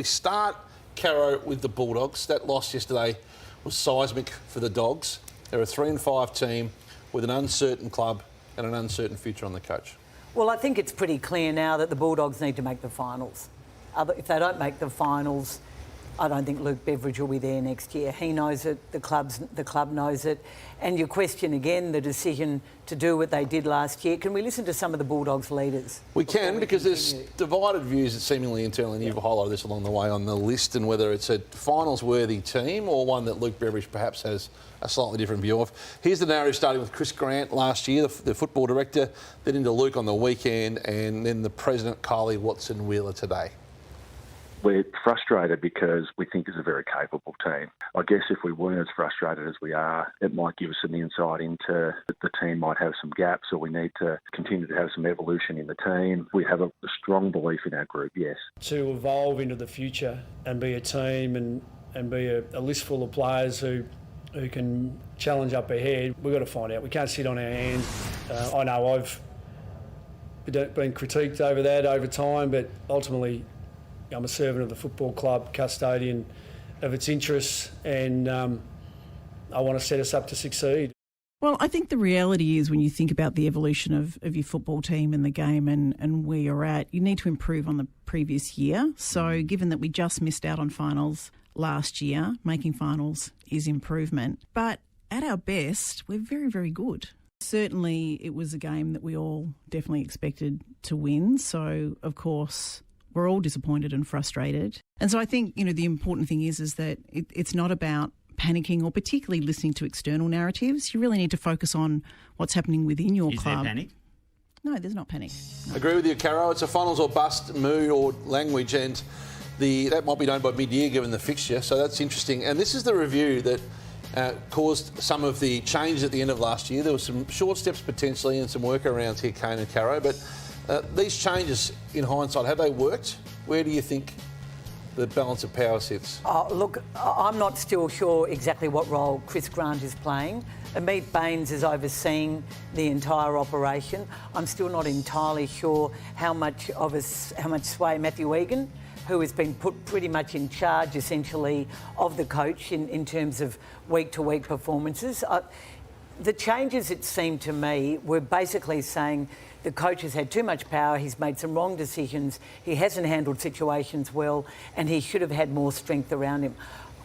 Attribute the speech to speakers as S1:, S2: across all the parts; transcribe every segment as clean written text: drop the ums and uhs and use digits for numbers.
S1: We start, Caro, with the Bulldogs. That loss yesterday was seismic for the Dogs. They're a 3-5 team with an uncertain club and an uncertain future on the coach.
S2: Well, I think it's pretty clear now that the Bulldogs need to make the finals. If they don't make the finals, I don't think Luke Beveridge will be there next year. He knows it, the club knows it. And you question again the decision to do what they did last year. Can we listen to some of the Bulldogs leaders?
S1: We can, because there's divided views seemingly internally, and you've highlighted this along the way on the list, and whether it's a finals-worthy team or one that Luke Beveridge perhaps has a slightly different view of. Here's the narrative starting with Chris Grant last year, the football director, then into Luke on the weekend, and then the president, Kylie Watson-Wheeler, today.
S3: We're frustrated because we think it's a very capable team. I guess if we weren't as frustrated as we are, it might give us some insight into that the team might have some gaps, or we need to continue to have some evolution in the team. We have a strong belief in our group, yes.
S4: To evolve into the future and be a team and be a list full of players who can challenge up ahead, we've got to find out. We can't sit on our hands. I know I've been critiqued over that over time, but ultimately I'm a servant of the football club, custodian of its interests, and I want to set us up to succeed.
S5: Well, I think the reality is when you think about the evolution of your football team and the game and where you're at, you need to improve on the previous year. So given that we just missed out on finals last year, making finals is improvement. But at our best, we're very, very good. Certainly it was a game that we all definitely expected to win. So, of course, we're all disappointed and frustrated. And so I think, the important thing is that it's not about panicking or particularly listening to external narratives. You really need to focus on what's happening within your club.
S6: Is there panic?
S5: No, there's not panic. No.
S1: Agree with you, Caro. It's a finals or bust mood or language, and that might be known by mid-year given the fixture, so that's interesting. And this is the review that caused some of the changes at the end of last year. There were some short steps potentially and some workarounds here, Kane and Caro, but these changes, in hindsight, have they worked? Where do you think the balance of power sits?
S2: Look, I'm not still sure exactly what role Chris Grant is playing. Amit Baines is overseeing the entire operation. I'm still not entirely sure how much sway Matthew Egan, who has been put pretty much in charge, essentially, of the coach in terms of week-to-week performances. The changes, it seemed to me, were basically saying the coach has had too much power, he's made some wrong decisions, he hasn't handled situations well, and he should have had more strength around him.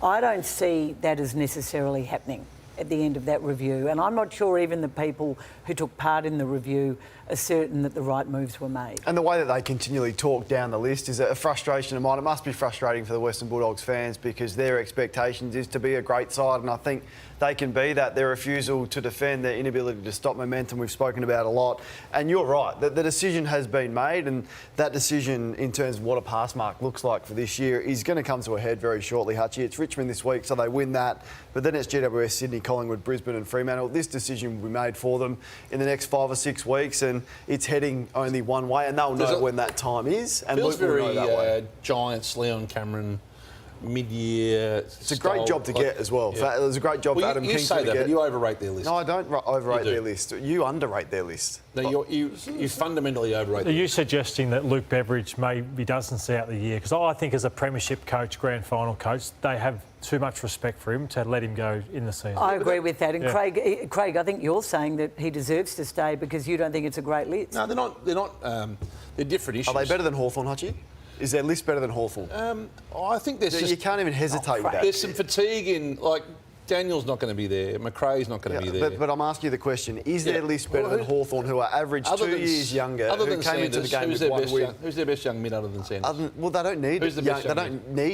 S2: I don't see that as necessarily happening at the end of that review, and I'm not sure even the people who took part in the review are certain that the right moves were made.
S7: And the way that they continually talk down the list is a frustration of mine. It must be frustrating for the Western Bulldogs fans because their expectations is to be a great side, and I think they can be that. Their refusal to defend, their inability to stop momentum, we've spoken about a lot. And you're right, the decision has been made, and that decision in terms of what a pass mark looks like for this year is going to come to a head very shortly, Hutchie. It's Richmond this week, so they win that. But then it's GWS, Sydney, Collingwood, Brisbane and Fremantle. This decision will be made for them in the next 5 or 6 weeks, and it's heading only one way, and they'll know when that time is. And
S1: feels
S7: Luke will know that way.
S1: very Giants, Leon Cameron, mid-year.
S7: It's a great job to get as well.
S1: Yeah.
S7: It was a great job for Adam
S1: You
S7: Kingston
S1: say
S7: to
S1: that,
S7: get.
S1: but you overrate their list.
S7: No, I don't overrate their list. You underrate their list.
S1: No, you fundamentally overrate
S8: Are you
S1: list.
S8: suggesting that Luke Beveridge maybe doesn't see out the year? Because I think as a premiership coach, grand final coach, they have too much respect for him to let him go in the season.
S2: I agree with that. And Craig, I think you're saying that he deserves to stay because you don't think it's a great list.
S1: No, they're not. They're different issues.
S7: Are they better than Hawthorn, Hutchie? Is their list better than Hawthorn?
S1: I think there's
S7: You can't even hesitate with that.
S1: There's some fatigue in, Daniel's not going to be there. McRae's not going to be there.
S7: But I'm asking you the question, is their list better than Hawthorn, who are average 2 years younger, who came into the game with one win?
S1: Who's their best young mid other than Sanders?
S7: Well, they don't need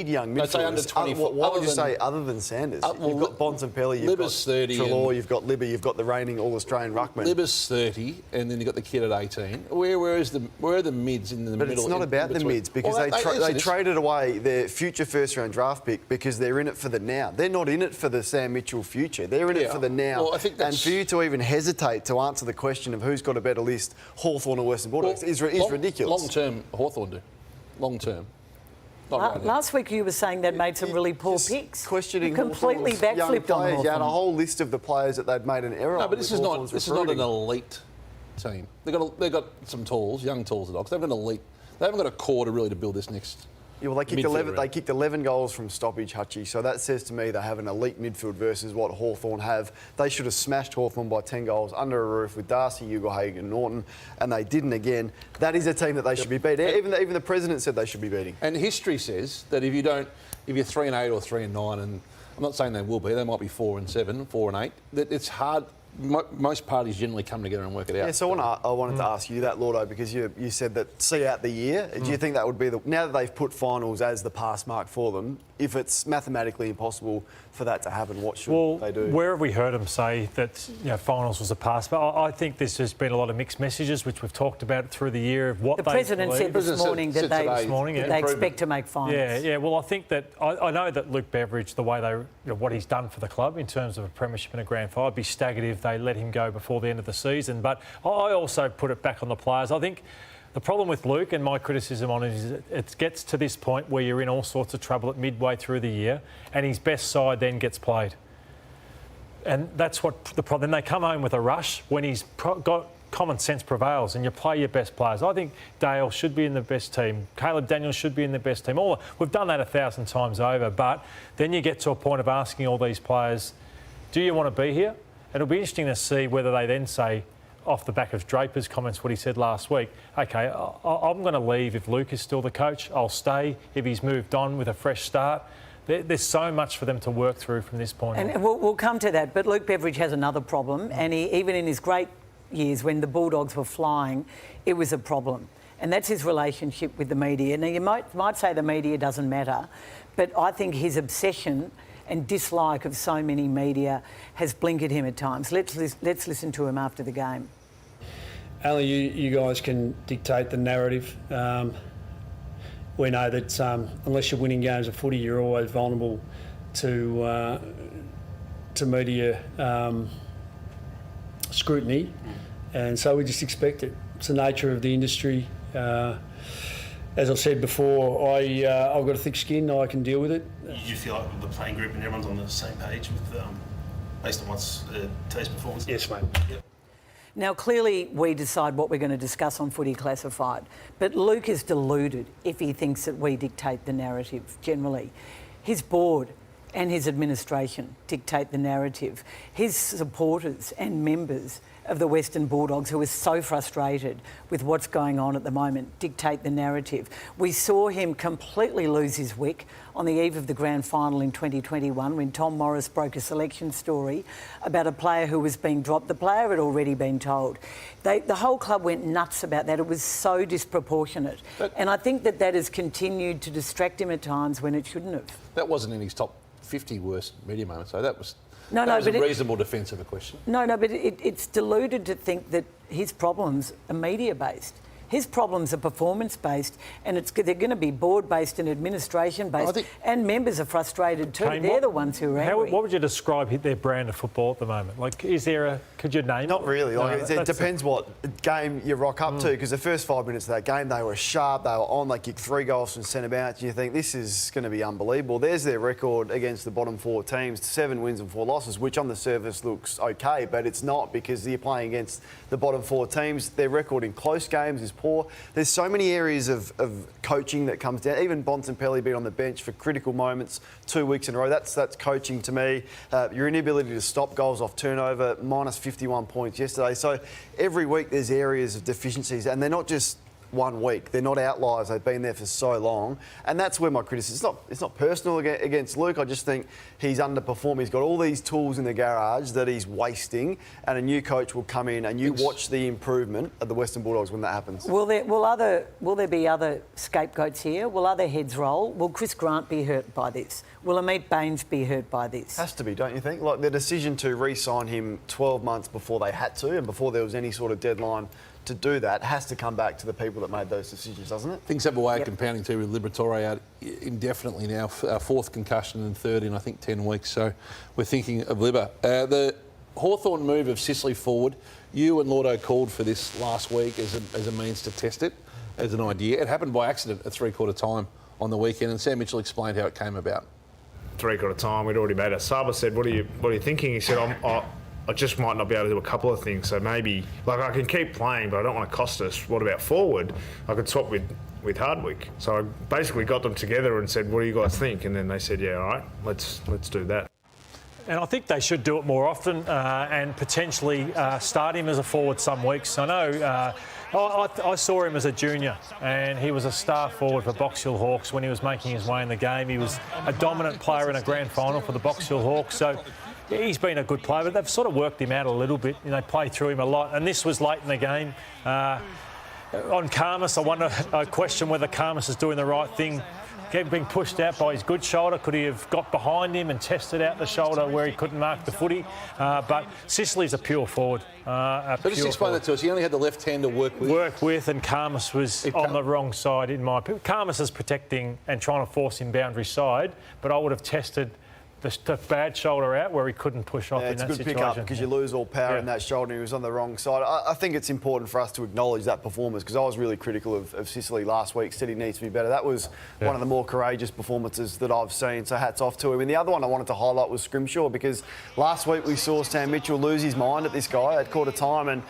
S7: young midfielders.
S1: Say under 24.
S7: What would you say other than Sanders? You've got Bontempelli, you've got
S1: 30
S7: Treloar, you've got Libby, you've got the reigning All-Australian ruckman.
S1: Libba's 30, and then you've got the kid at 18. Where are the mids in the middle?
S7: But it's not about the mids because they traded away their future first-round draft pick because they're in it for the now. They're not in it for the Sam Mitchell future. They're in it for the now.
S1: Well, I think
S7: and for you to even hesitate to answer the question of who's got a better list, Hawthorn or Western Bulldogs, is ridiculous.
S1: Long-term, Hawthorn do. Long-term.
S2: Last week you were saying they'd made some really poor picks.
S7: Questioning
S2: completely backflipped on Hawthorn.
S7: You had a whole list of the players that they'd made an error on.
S1: No, but this is not an elite team. They've got some tools, young tools, the Dogs. They haven't got a core to build this next
S7: Yeah, well, they kicked 11 goals from stoppage, Hutchie. So that says to me they have an elite midfield versus what Hawthorn have. They should have smashed Hawthorn by 10 goals under a roof with Darcy, Ugle-Hagan and Norton, and they didn't again. That is a team that they should be beating. Even the president said they should be beating.
S1: And history says that if you're 3-8 or 3-9, and I'm not saying they will be, they might be 4-7, 4-8, that it's hard. Most parties generally come together and work it out.
S7: Yeah, so I wanted to ask you that, Lordo, because you said that see out the year. Do you think that would be now that they've put finals as the pass mark for them, if it's mathematically impossible for that to happen, what should they do?
S8: Where have we heard them say that finals was a pass? But I think there's just been a lot of mixed messages, which we've talked about through the year of what
S2: the
S8: they
S2: president said this morning that they expect to make finals.
S8: Yeah. Well, I think that I know that Luke Beveridge, the way what he's done for the club in terms of a premiership and a grand final, I'd be staggered if they let him go before the end of the season. But I also put it back on the players. I think the problem with Luke, and my criticism on it, is it gets to this point where you're in all sorts of trouble at midway through the year and his best side then gets played. And that's what the problem. Then they come home with a rush when he's got common sense prevails and you play your best players. I think Dale should be in the best team. Caleb Daniels should be in the best team. We've done that 1,000 times over, but then you get to a point of asking all these players, do you want to be here? It'll be interesting to see whether they then say, off the back of Draper's comments, what he said last week, OK, I'm going to leave if Luke is still the coach. I'll stay if he's moved on with a fresh start. There's so much for them to work through from this point on.
S2: And we'll come to that, but Luke Beveridge has another problem, and even in his great years when the Bulldogs were flying, it was a problem. And that's his relationship with the media. Now, you might say the media doesn't matter, but I think his obsession and dislike of so many media has blinkered him at times. Let's listen to him after the game.
S4: Only you guys can dictate the narrative. We know that unless you're winning games of footy, you're always vulnerable to media scrutiny, and so we just expect it. It's the nature of the industry. As I said before, I've got a thick skin. I can deal with it.
S6: You feel like the playing group and everyone's on the same page with, based on today's performance?
S4: Yes, mate. Yep.
S2: Now, clearly, we decide what we're going to discuss on Footy Classified, but Luke is deluded if he thinks that we dictate the narrative generally. His board and his administration dictate the narrative. His supporters and members of the Western Bulldogs, who are so frustrated with what's going on at the moment, dictate the narrative. We saw him completely lose his wick on the eve of the grand final in 2021 when Tom Morris broke a selection story about a player who was being dropped. The player had already been told. The whole club went nuts about that. It was so disproportionate. And I think that has continued to distract him at times when it shouldn't have.
S1: That wasn't in his top 50 worst media moments, so that was...
S2: No,
S1: that was a reasonable defence of a question.
S2: No, but it's deluded to think that his problems are media-based. His problems are performance-based, and they're going to be board-based and administration-based, and members are frustrated too. They're the ones who are angry.
S8: What would you describe their brand of football at the moment? Like, could you name it?
S7: Not really. It depends what game you rock up to, because the first 5 minutes of that game, they were sharp, they were on, they kicked 3 goals from centre bounce, and you think, this is going to be unbelievable. There's their record against the bottom 4 teams, 7 wins and 4 losses, which on the surface looks okay, but it's not, because you're playing against the bottom 4 teams. Their record in close games is poor. There's so many areas of coaching that comes down. Even Bontempelli being on the bench for critical moments 2 weeks in a row. That's coaching to me. Your inability to stop goals off turnover, minus 51 points yesterday. So every week there's areas of deficiencies, and they're not just 1 week. They're not outliers. They've been there for so long. And that's where my criticism... It's not personal against Luke. I just think he's underperformed. He's got all these tools in the garage that he's wasting, and a new coach will come in and you watch the improvement of the Western Bulldogs when that happens.
S2: Will there be other scapegoats here? Will other heads roll? Will Chris Grant be hurt by this? Will Amit Baines be hurt by this?
S7: Has to be, don't you think? Like, the decision to re-sign him 12 months before they had to and before there was any sort of deadline to do that has to come back to the people that made those decisions, doesn't it?
S1: Things have a way of compounding too, with Liberatore out indefinitely now, 4th concussion and 3rd in, I think, 10 weeks. So we're thinking of Libba. The Hawthorn move of Sicily forward, you and Lordo called for this last week as a means to test it, as an idea. It happened by accident at 3/4 time on the weekend, and Sam Mitchell explained how it came about.
S9: 3/4 time, we'd already made a sub. I said, what are you thinking? He said, I just might not be able to do a couple of things. So maybe, I can keep playing, but I don't want to cost us. What about forward? I could swap with with Hardwick. So I basically got them together and said, what do you guys think? And then they said, yeah, all right, let's do that.
S8: And I think they should do it more often and potentially start him as a forward some weeks. I know I saw him as a junior and he was a star forward for Box Hill Hawks when he was making his way in the game. He was a dominant player in a grand final for the Box Hill Hawks. So he's been a good player, but they've sort of worked him out a little bit. They play through him a lot. And this was late in the game. On Karmas, I question whether Karmas is doing the right thing. Being pushed out by his good shoulder, could he have got behind him and tested out the shoulder where he couldn't mark the footy? But Sicily's a pure forward.
S1: So just explain that to us. He only had the left hand to work with.
S8: And Karmas was on the wrong side in my opinion. Karmas is protecting and trying to force him boundary side, but I would have tested the bad shoulder out where he couldn't push off in that situation.
S7: It's a good pick-up because you lose all power in that shoulder and he was on the wrong side. I think it's important for us to acknowledge that performance because I was really critical of Sicily last week, said he needs to be better. That was one of the more courageous performances that I've seen, so hats off to him. And the other one I wanted to highlight was Scrimshaw because last week we saw Sam Mitchell lose his mind at this guy at quarter time and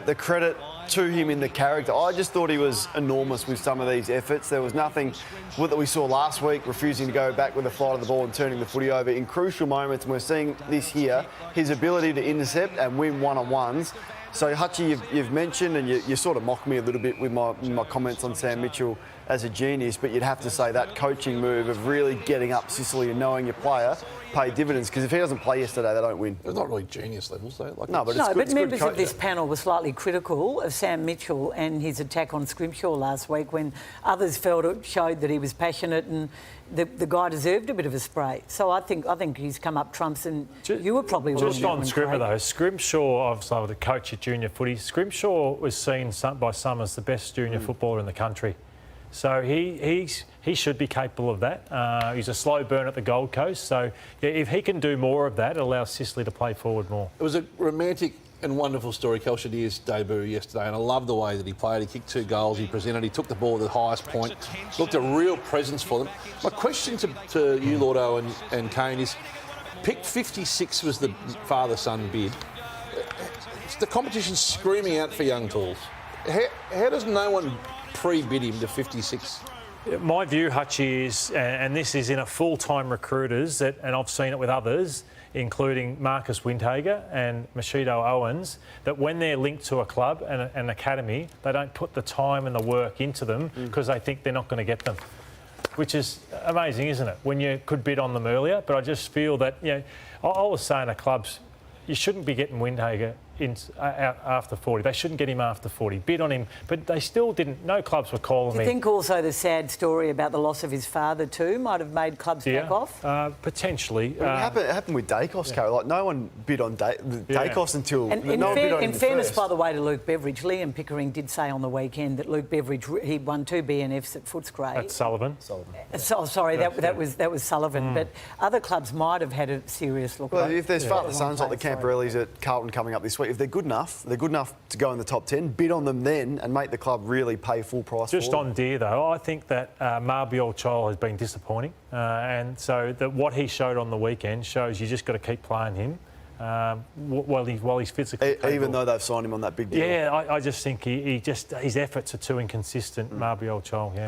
S7: the credit to him in the character. I just thought he was enormous with some of these efforts. There was nothing that we saw last week, refusing to go back with the flight of the ball and turning the footy over in crucial moments. And we're seeing this here, his ability to intercept and win one-on-ones. So, Hutchie, you've mentioned, and you sort of mocked me a little bit with my comments on Sam Mitchell as a genius, but you'd have to say that coaching move of really getting up Sicily and knowing your player paid dividends, because if he doesn't play yesterday, they don't win.
S1: It's not really genius levels, though.
S2: But members of this panel were slightly critical of Sam Mitchell and his attack on Scrimshaw last week when others felt it showed that he was passionate and the guy deserved a bit of a spray. So I think he's come up trumps, and you were probably wrong.
S8: Just on Scrimmer though, Scrimshaw, obviously the coach at junior footy, Scrimshaw was seen by some as the best junior footballer in the country. So he should be capable of that. He's a slow burn at the Gold Coast. So if he can do more of that, it allows Sicily to play forward more.
S1: It was a romantic and wonderful story, Kel Shadir's debut yesterday, and I love the way that he played. He kicked 2 goals, he presented, he took the ball at the highest point, looked a real presence for them. My question to you, Lordo and Kane, is pick 56 was the father-son bid. The competition's screaming out for young tools. How does no one pre-bid him to 56?
S8: My view, Hutchie, is, and this is in a full-time recruiters, and I've seen it with others, including Marcus Windhager and Machido Owens, that when they're linked to a club and an academy, they don't put the time and the work into them because they think they're not going to get them, which is amazing, isn't it? When you could bid on them earlier. But I just feel that, I was saying to clubs, you shouldn't be getting Windhager out after 40. They shouldn't get him after 40. Bid on him, but they still didn't. No clubs were calling me.
S2: Do you think also the sad story about the loss of his father too might have made clubs back off?
S8: Potentially.
S7: It happened with Dacos, Carol. Like, no one bid on Dacos until...
S2: And in fairness, by the way, to Luke Beveridge, Liam Pickering did say on the weekend that Luke Beveridge, he won 2 BNFs at Footscray.
S8: At Sullivan.
S2: Sorry, that was Sullivan. But other clubs might have had a serious look.
S7: Well, if there's father-sons like the Camporellis at Carlton coming up this week, if they're good enough to go in the top 10, bid on them then and make the club really pay full price for it.
S8: Just on Deer, though, I think that Marbiol Chol has been disappointing. And so what he showed on the weekend shows you just got to keep playing him while he's physically capable.
S7: Even though they've signed him on that big deal.
S8: Yeah, I just think his efforts are too inconsistent, Marbiol Chol,